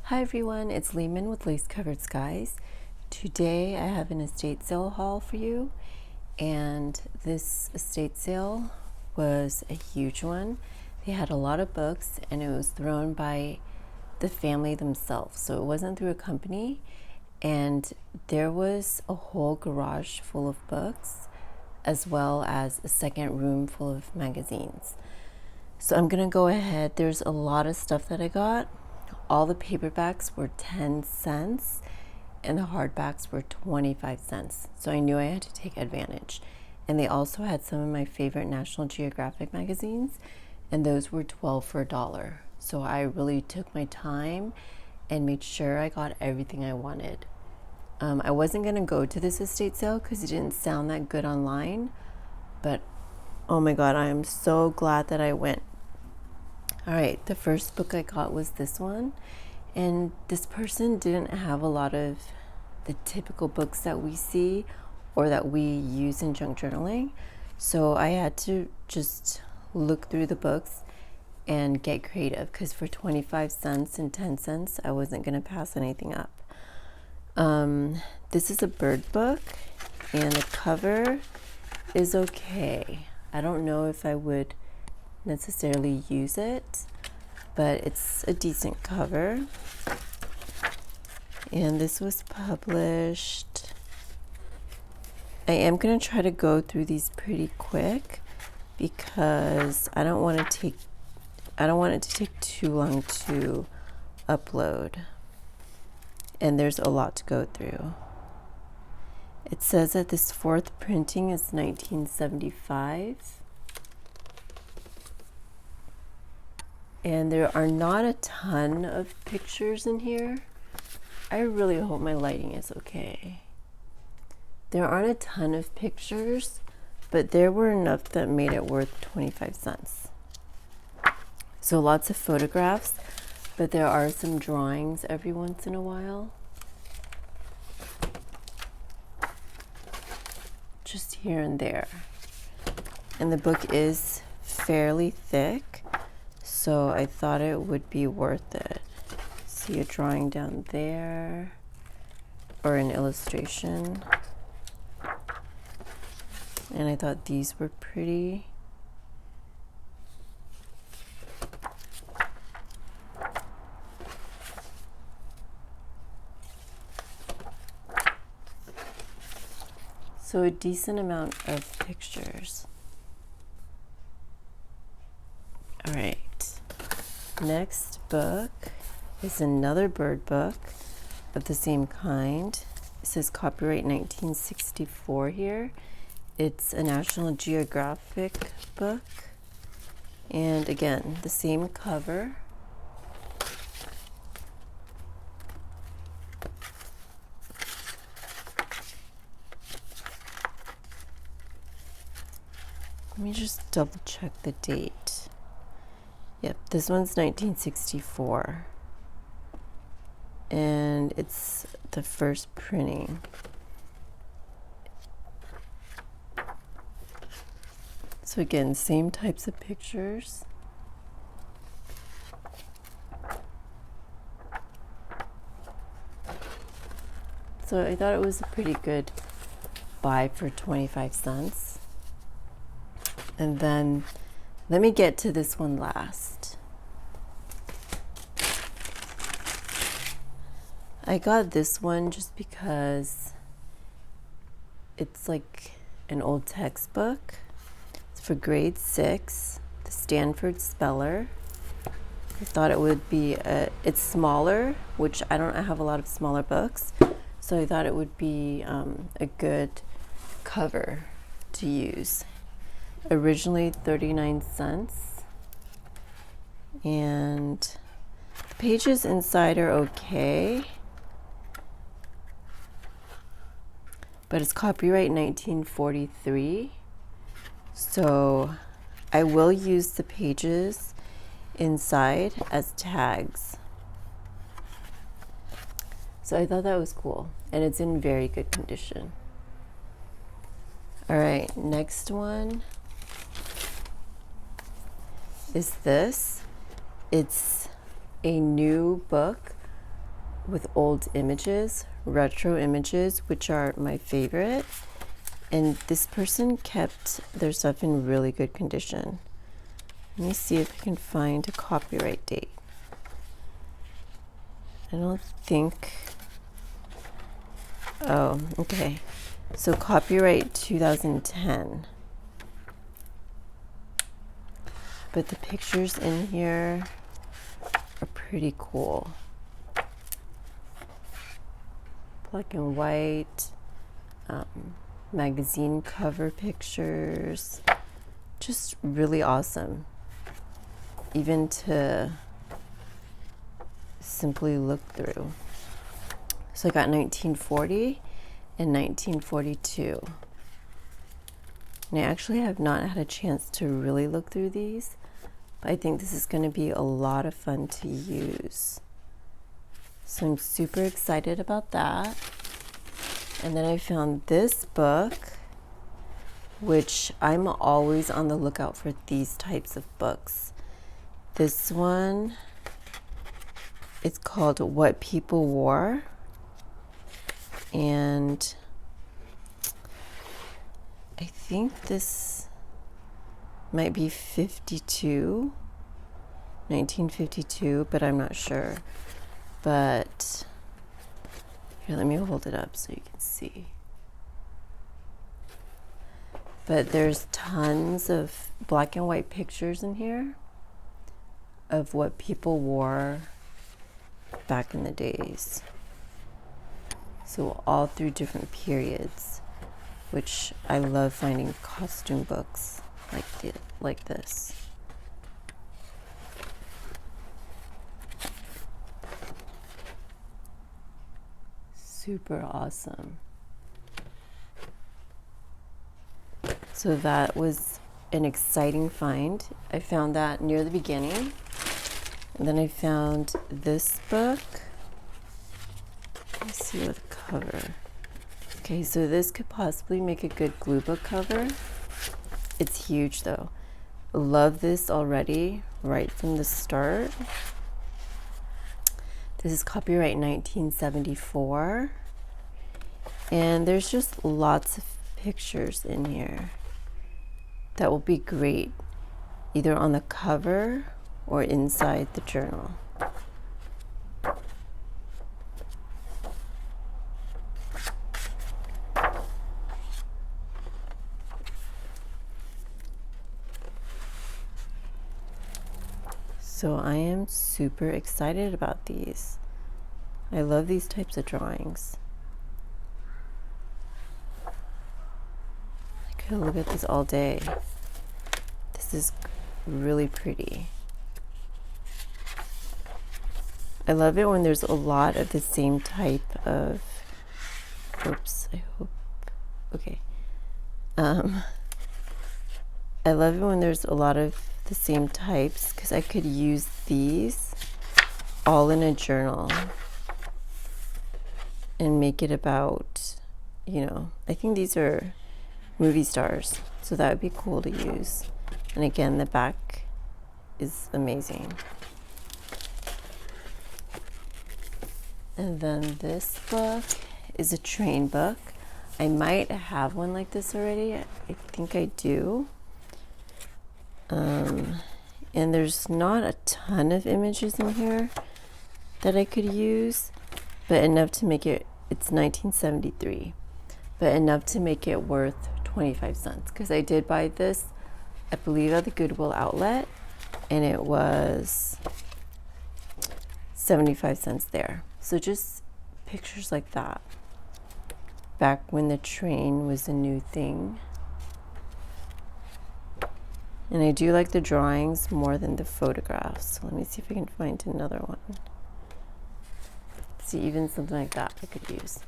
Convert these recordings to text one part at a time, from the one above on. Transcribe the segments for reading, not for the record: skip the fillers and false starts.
Hi everyone, it's Lehman with Lacecoveredskies. Today I have an estate sale haul for you, and this estate sale was a huge one. They had a lot of books and it was thrown by the family themselves, so it wasn't through a company, and there was a whole garage full of books as well as a second room full of magazines. So I'm gonna go ahead. There's a lot of stuff that I got. All the paperbacks were 10 cents and the hardbacks were 25 cents. So I knew I had to take advantage. And they also had some of my favorite National Geographic magazines, and those were 12 for $1. So I really took my time and made sure I got everything I wanted. I wasn't gonna go to this estate sale because it didn't sound that good online, but oh my God, I am so glad that I went. All right, the first book I got was this one, and this person didn't have a lot of the typical books that we see or that we use in junk journaling, so I had to just look through the books and get creative because for 25 cents and 10 cents, I wasn't gonna pass anything up. This is a bird book, and the cover is okay. I don't know if I would necessarily use it, but it's a decent cover. And this was published. I am going to try to go through these pretty quick because I don't want it to take too long to upload, and there's a lot to go through. It says that this fourth printing is 1975. And there are not a ton of pictures in here. I really hope my lighting is okay. There aren't a ton of pictures, but there were enough that made it worth 25 cents. So lots of photographs, but there are some drawings every once in a while. Just here and there. And the book is fairly thick, so I thought it would be worth it. See a drawing down there, or an illustration. And I thought these were pretty. So a decent amount of pictures. All right. Next book is another bird book of the same kind. It says copyright 1964 here. It's a National Geographic book. And again, the same cover. Let me just double check the date. Yep, this one's 1964. And it's the first printing. So again, same types of pictures. So I thought it was a pretty good buy for 25 cents. And then let me get to this one last. I got this one just because it's like an old textbook. It's for grade 6, the Stanford Speller. I thought it would be, it's smaller, which I don't have a lot of smaller books, so I thought it would be a good cover to use. Originally 39 cents, and the pages inside are okay, but it's copyright 1943, so I will use the pages inside as tags. So I thought that was cool, and it's in very good condition. All right, next one is this. It's a new book with old images, retro images, which are my favorite. And this person kept their stuff in really good condition. Let me see if I can find a copyright date. I don't think, oh, okay. So copyright 2010. But the pictures in here are pretty cool. Black and white, magazine cover pictures, just really awesome. Even to simply look through. So I got 1940 and 1942. And I actually have not had a chance to really look through these, but I think this is going to be a lot of fun to use. So I'm super excited about that. And then I found this book, which I'm always on the lookout for these types of books. This one, it's called What People Wore. And I think this might be 1952, but I'm not sure. But here, let me hold it up so you can see. But there's tons of black and white pictures in here of what people wore back in the days. So all through different periods, which I love finding costume books like this. Super awesome. So that was an exciting find. I found that near the beginning. And then I found this book. Let's see what the cover. Okay, so this could possibly make a good glue book cover. It's huge though. Love this already, right from the start. This is copyright 1974. And there's just lots of pictures in here that will be great either on the cover or inside the journal. So I am super excited about these. I love these types of drawings. I could look at this all day. This is really pretty. I love it when there's a lot of the same type of, oops, I hope, okay. I love it when there's a lot of the same types because I could use these all in a journal and make it about, you know, I think these are movie stars, so that would be cool to use. And again, the back is amazing. And then this book is a train book. I might have one like this already. I think I do. And there's not a ton of images in here that I could use, but enough to make it, it's 1973, but enough to make it worth 25 cents. Because I did buy this, I believe, at the Goodwill outlet, and it was 75 cents there. So just pictures like that, back when the train was a new thing. And I do like the drawings more than the photographs. So let me see if I can find another one. See, even something like that I could use.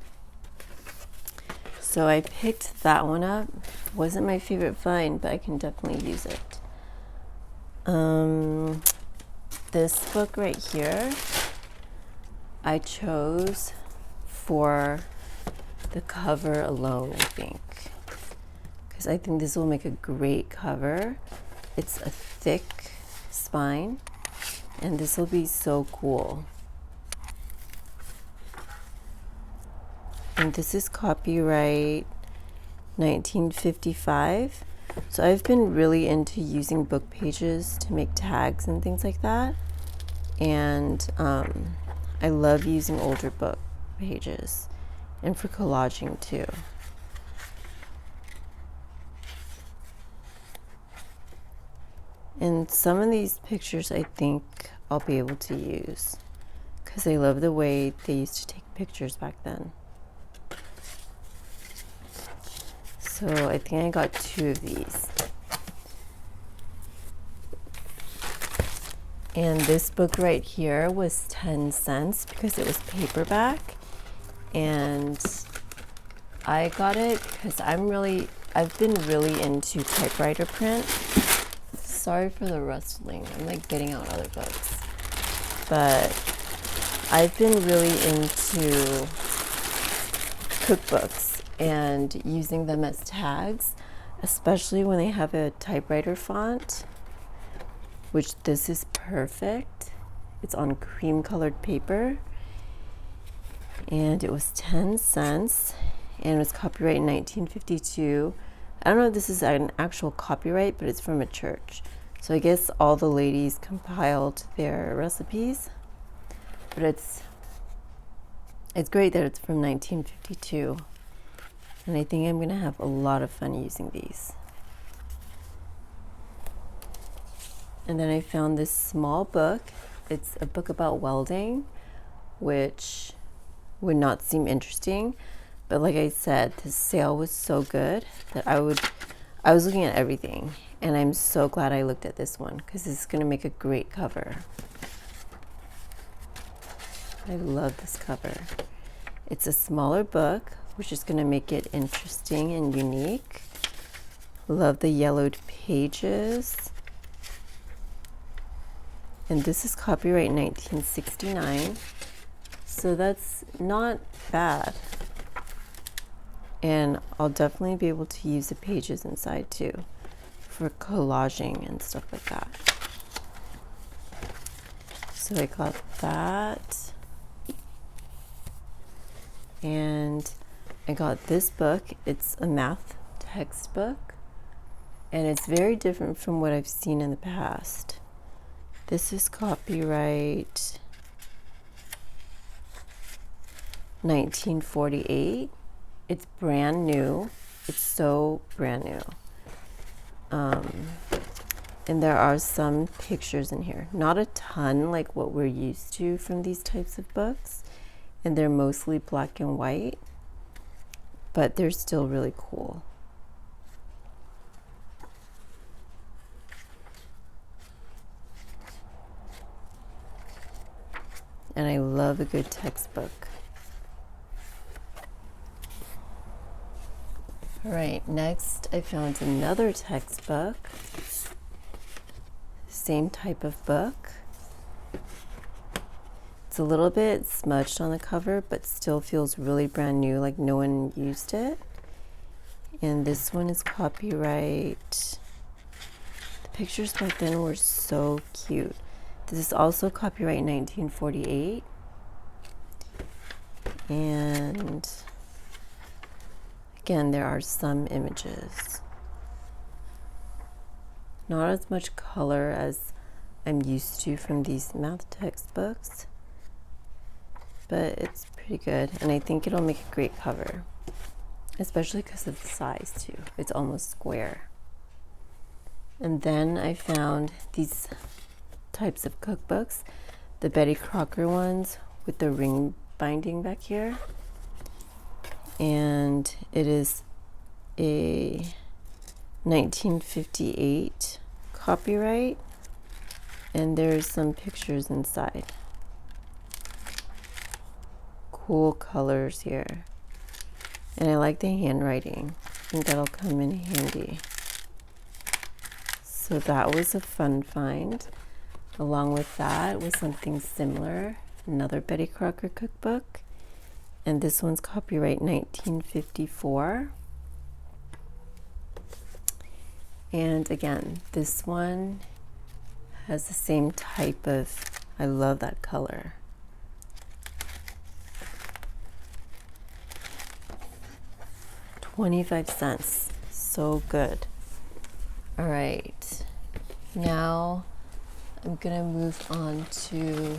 So I picked that one up. Wasn't my favorite find, but I can definitely use it. This book right here, I chose for the cover alone, I think. Because I think this will make a great cover. It's a thick spine, and this will be so cool. And this is copyright 1955. So I've been really into using book pages to make tags and things like that. And I love using older book pages and for collaging too. And some of these pictures I think I'll be able to use because I love the way they used to take pictures back then. So I think I got 2 of these. And this book right here was 10 cents because it was paperback. And I got it because I've been really into typewriter print. Sorry for the rustling. I'm like getting out other books. But I've been really into cookbooks and using them as tags, especially when they have a typewriter font, which this is perfect. It's on cream colored paper. And it was 10 cents and it was copyright in 1952. I don't know if this is an actual copyright, but it's from a church. So I guess all the ladies compiled their recipes, but it's great that it's from 1952. And I think I'm gonna have a lot of fun using these. And then I found this small book. It's a book about welding, which would not seem interesting, but like I said, the sale was so good that I was looking at everything, and I'm so glad I looked at this one because this is going to make a great cover. I love this cover. It's a smaller book, which is going to make it interesting and unique. Love the yellowed pages. And this is copyright 1969. So that's not bad. And I'll definitely be able to use the pages inside too for collaging and stuff like that. So I got that. And I got this book. It's a math textbook. And it's very different from what I've seen in the past. This is copyright 1948. It's brand new. It's so brand new. And there are some pictures in here. Not a ton like what we're used to from these types of books. And they're mostly black and white. But they're still really cool. And I love a good textbook. All right, next I found another textbook. Same type of book. It's a little bit smudged on the cover, but still feels really brand new, like no one used it. And this one is copyright. The pictures back then were so cute. This is also copyright 1948. And again, there are some images. Not as much color as I'm used to from these math textbooks, but it's pretty good. And I think it'll make a great cover, especially because of the size too. It's almost square. And then I found these types of cookbooks, the Betty Crocker ones with the ring binding back here. And it is a 1958 copyright, and there's some pictures inside. Cool colors here. And I like the handwriting. I think that'll come in handy. So that was a fun find. Along with that was something similar, another Betty Crocker cookbook. And this one's copyright 1954. And again, this one has the same type of, I love that color. 25 cents. So good. All right. Now I'm gonna move on to,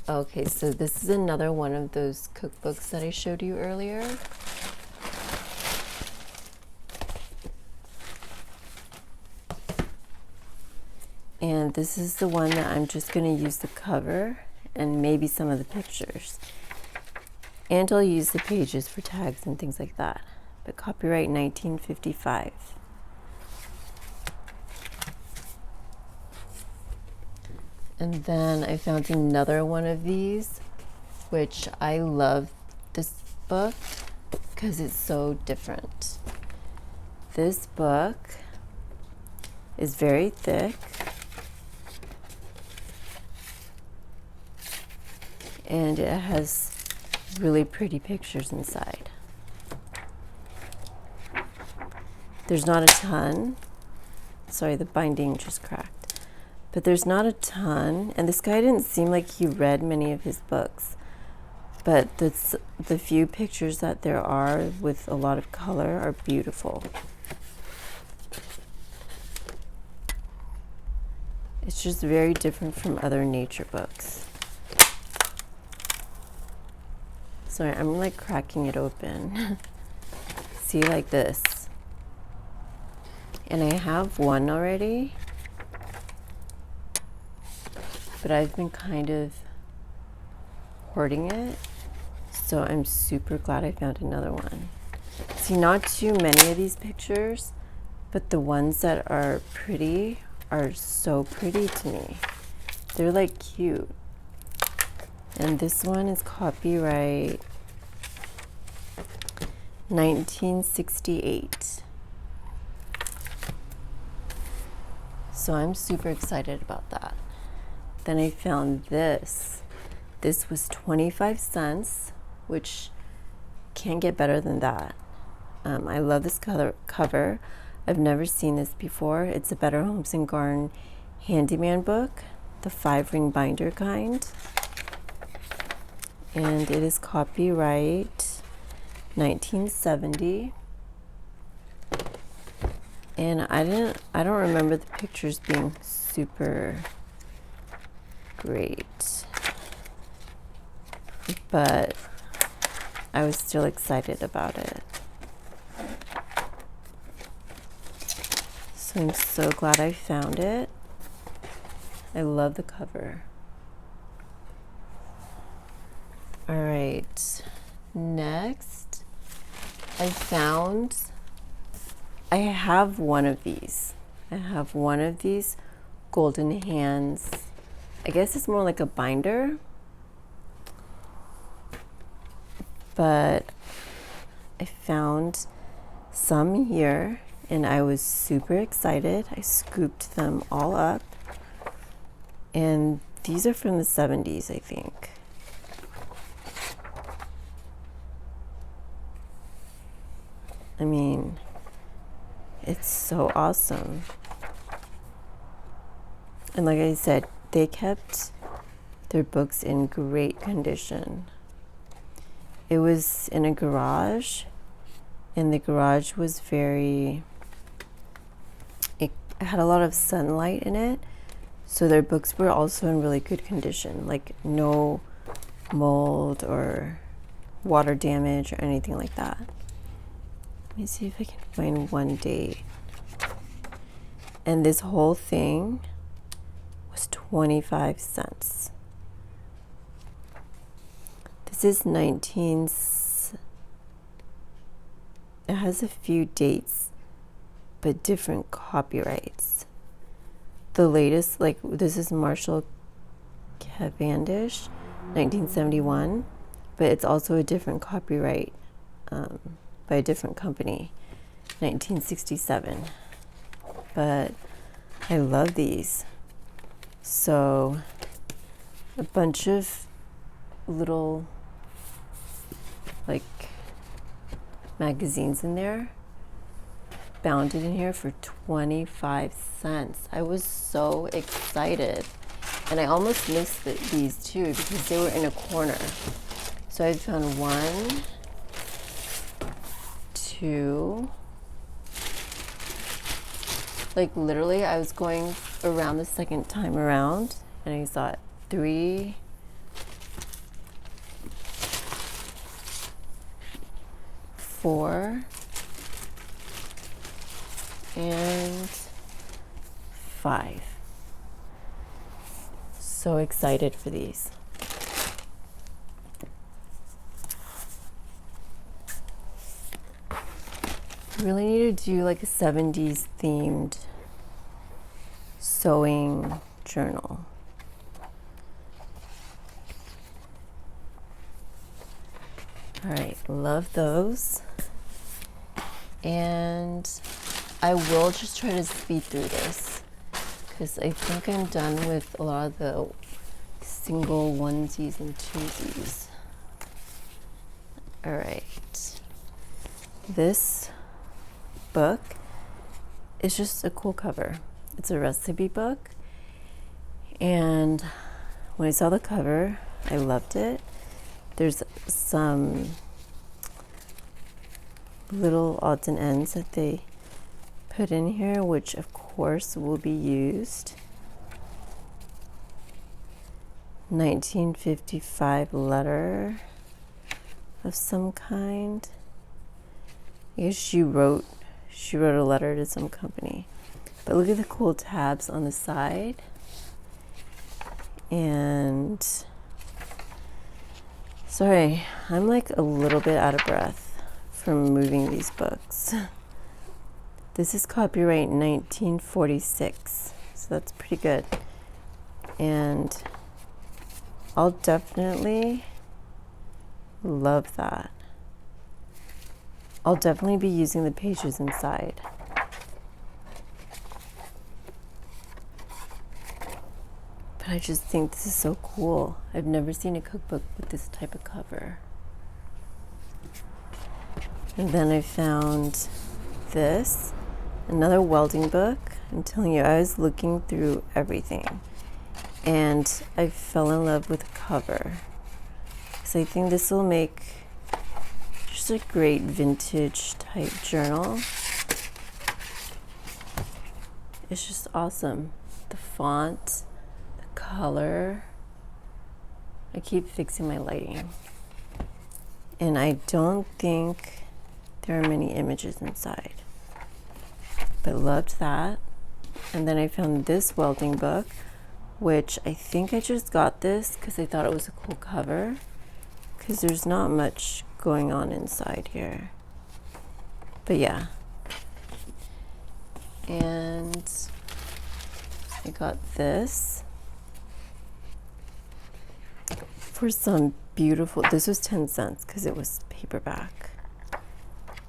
okay, so this is another one of those cookbooks that I showed you earlier. And this is the one that I'm just gonna use the cover and maybe some of the pictures. And I'll use the pages for tags and things like that. But copyright 1955. And then I found another one of these, which I love this book because it's so different. This book is very thick and it has really pretty pictures inside. There's not a ton. Sorry, the binding just cracked. But there's not a ton, and this guy didn't seem like he read many of his books. But the few pictures that there are with a lot of color are beautiful. It's just very different from other nature books. Sorry, I'm like cracking it open. See, like this. And I have one already, but I've been kind of hoarding it. So I'm super glad I found another one. See, not too many of these pictures, but the ones that are pretty are so pretty to me. They're like cute. And this one is copyright 1968. So I'm super excited about that. Then I found this. This was 25 cents, which can't get better than that. I love this cover. I've never seen this before. It's a Better Homes and Garden handyman book, the 5-ring binder kind. And it is copyright 1970. And I don't remember the pictures being super great, but I was still excited about it. So I'm so glad I found it. I love the cover. All right, next I have one of these. I have one of these Golden Hands. I guess it's more like a binder, but I found some here and I was super excited. I scooped them all up, and these are from the 70s, I think. I mean, it's so awesome. And like I said, they kept their books in great condition. It was in a garage, and the garage was it had a lot of sunlight in it, so their books were also in really good condition, like no mold or water damage or anything like that. Let me see if I can find one date. And this whole thing was 25 cents. This is it has a few dates, but different copyrights. The latest, like this is Marshall Cavendish, 1971, but it's also a different copyright by a different company, 1967. But I love these. So a bunch of little like magazines in there, bound it in here for 25 cents. I was so excited, and I almost missed these too because they were in a corner. So I found 1, 2, like literally I was going around the second time around and I thought 3, 4, and 5. So excited for these. Really need to do like a 70s themed sewing journal. All right, love those. And I will just try to speed through this because I think I'm done with a lot of the single onesies and twosies. All right, this book is just a cool cover. It's a recipe book, and when I saw the cover, I loved it. There's some little odds and ends that they put in here, which of course will be used. 1955 letter of some kind. I guess she wrote a letter to some company. But look at the cool tabs on the side. And sorry, I'm like a little bit out of breath from moving these books. This is copyright 1946, so that's pretty good. And I'll definitely love that. I'll definitely be using the pages inside. But I just think this is so cool. I've never seen a cookbook with this type of cover. And then I found this, another welding book. I'm telling you, I was looking through everything and I fell in love with the cover. So I think this will make just a great vintage type journal. It's just awesome. The font, the color. I keep fixing my lighting. And I don't think there are many images inside. But loved that. And then I found this welding book, which I think I just got this because I thought it was a cool cover, because there's not much going on inside here. But yeah. And I got this for some beautiful, this was 10 cents because it was paperback.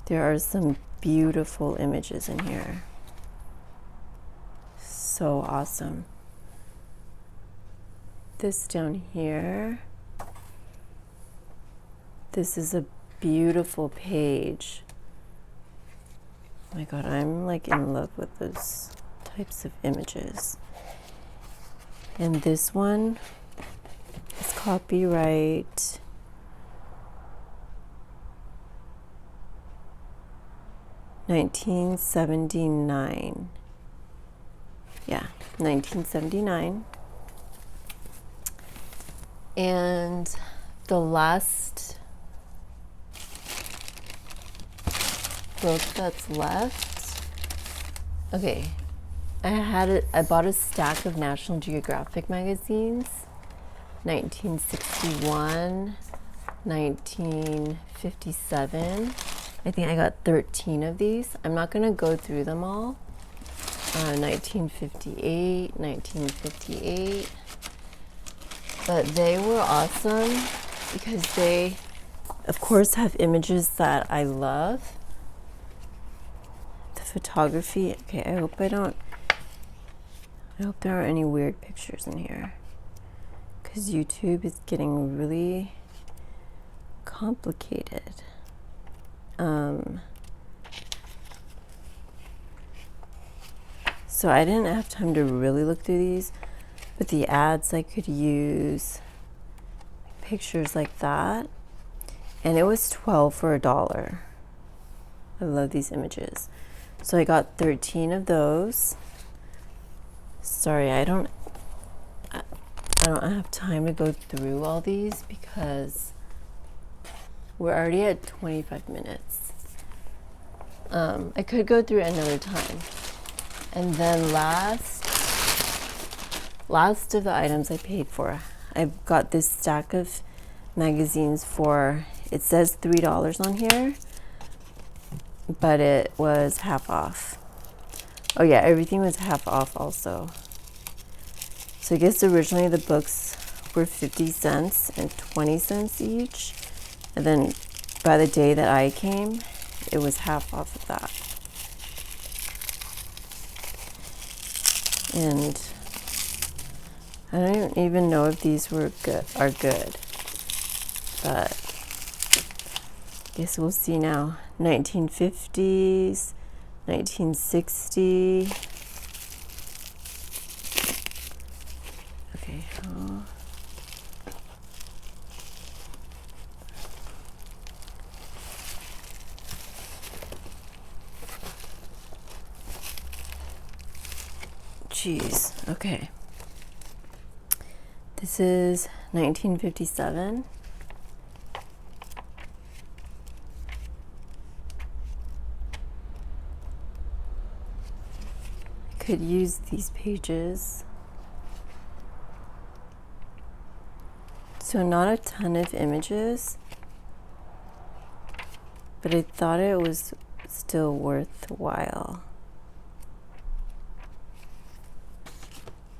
There are some beautiful images in here. So awesome. This down here, this is a beautiful page. Oh my God, I'm like in love with those types of images. And this one is copyright 1979. Yeah, 1979. And the last book that's left, okay, I bought a stack of National Geographic magazines, 1961, 1957. I think I got 13 of these. I'm not gonna go through them all. 1958, 1958. But they were awesome because they, of course, have images that I love. The photography, okay, I hope there aren't any weird pictures in here, because YouTube is getting really complicated. So I didn't have time to really look through these, but the ads I could use pictures like that, and it was $12 for $1. I love these images. So I got 13 of those. Sorry, I don't have time to go through all these because we're already at 25 minutes. I could go through it another time. And then last of the items I paid for, I've got this stack of magazines for, it says $3 on here, but it was half off. Oh yeah, everything was half off also. So I guess originally the books were 50 cents and 20 cents each. And then by the day that I came, it was half off of that. And I don't even know if these are good, but I guess we'll see now. 1950s, 1960. Okay. Jeez. Okay. This is 1957. I could use these pages. So not a ton of images, but I thought it was still worthwhile.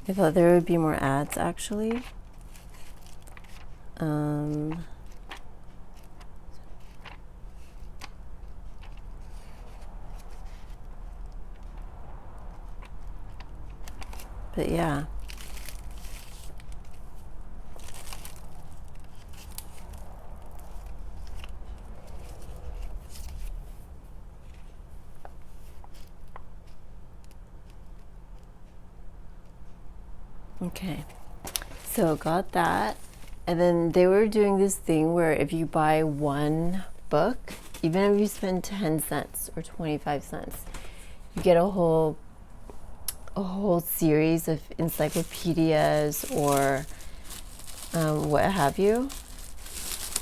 I thought there would be more ads actually. But yeah. Okay, so got that. And then they were doing this thing where if you buy one book, even if you spend 10 cents or 25 cents, you get a whole series of encyclopedias or what have you.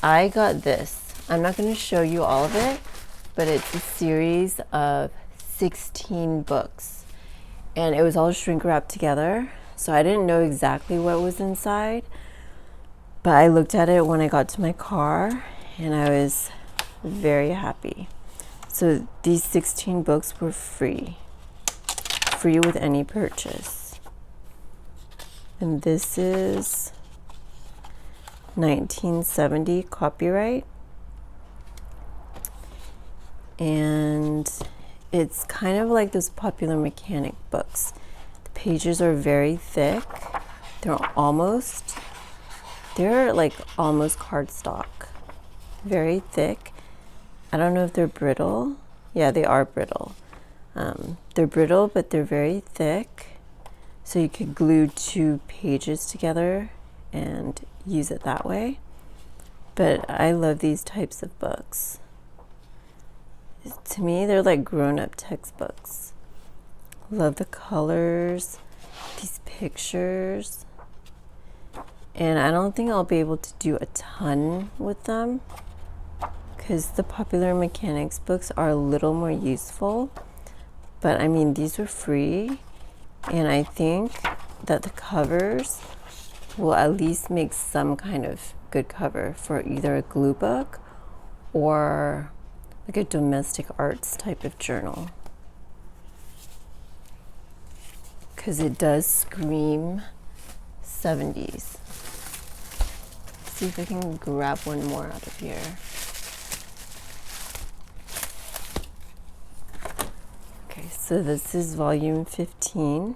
I got this. I'm not going to show you all of it, but it's a series of 16 books. And it was all shrink wrapped together. So I didn't know exactly what was inside. But I looked at it when I got to my car and I was very happy. So these 16 books were free with any purchase. And this is 1970 copyright. And it's kind of like those Popular Mechanic books. The pages are very thick. They're like almost cardstock. Very thick. I don't know if they're brittle. Yeah, they are brittle. They're brittle, but they're very thick. So you could glue 2 pages together and use it that way. But I love these types of books. To me, they're like grown-up textbooks. Love the colors, these pictures. And I don't think I'll be able to do a ton with them because the Popular Mechanics books are a little more useful. But I mean, these were free, and I think that the covers will at least make some kind of good cover for either a glue book or like a domestic arts type of journal. Because it does scream 70s. Let's see if I can grab one more out of here. Okay, so this is volume 15,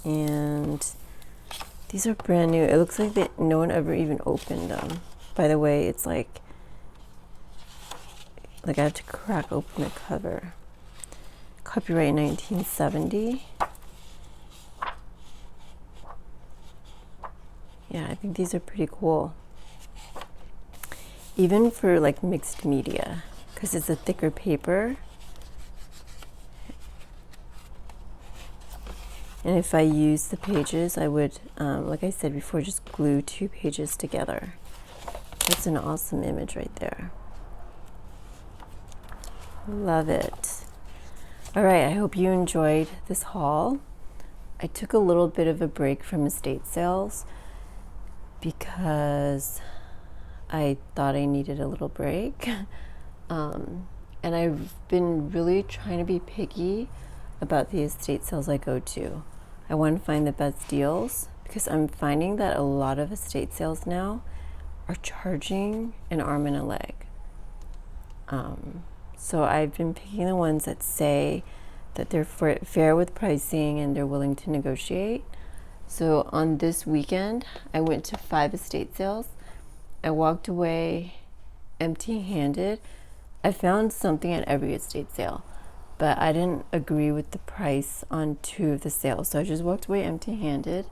and these are brand new. It looks like no one ever even opened them. By the way, it's like I have to crack open the cover. Copyright 1970. Yeah, I think these are pretty cool. Even for like mixed media. because it's a thicker paper. And if I use the pages, I would, like I said before, just glue 2 pages together. That's an awesome image right there. Love it. All right, I hope you enjoyed this haul. I took a little bit of a break from estate sales because I thought I needed a little break. And I've been really trying to be picky about the estate sales I go to. I want to find the best deals because I'm finding that a lot of estate sales now are charging an arm and a leg. So I've been picking the ones that say that they're fair with pricing and they're willing to negotiate. So on this weekend, I went to 5 estate sales. I walked away empty-handed. I found something at every estate sale, but I didn't agree with the price on 2 of the sales. So I just walked away empty-handed.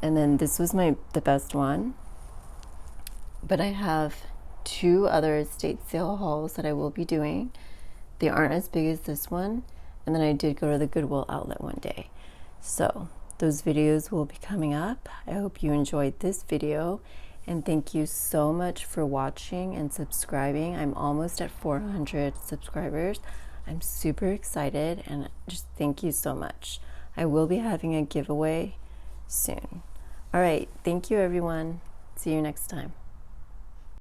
And then this was the best one. But I have 2 other estate sale hauls that I will be doing. They aren't as big as this one. And then I did go to the Goodwill outlet one day. So those videos will be coming up. I hope you enjoyed this video. And thank you so much for watching and subscribing. I'm almost at 400 subscribers. I'm super excited and just thank you so much. I will be having a giveaway soon. All right, thank you everyone. See you next time.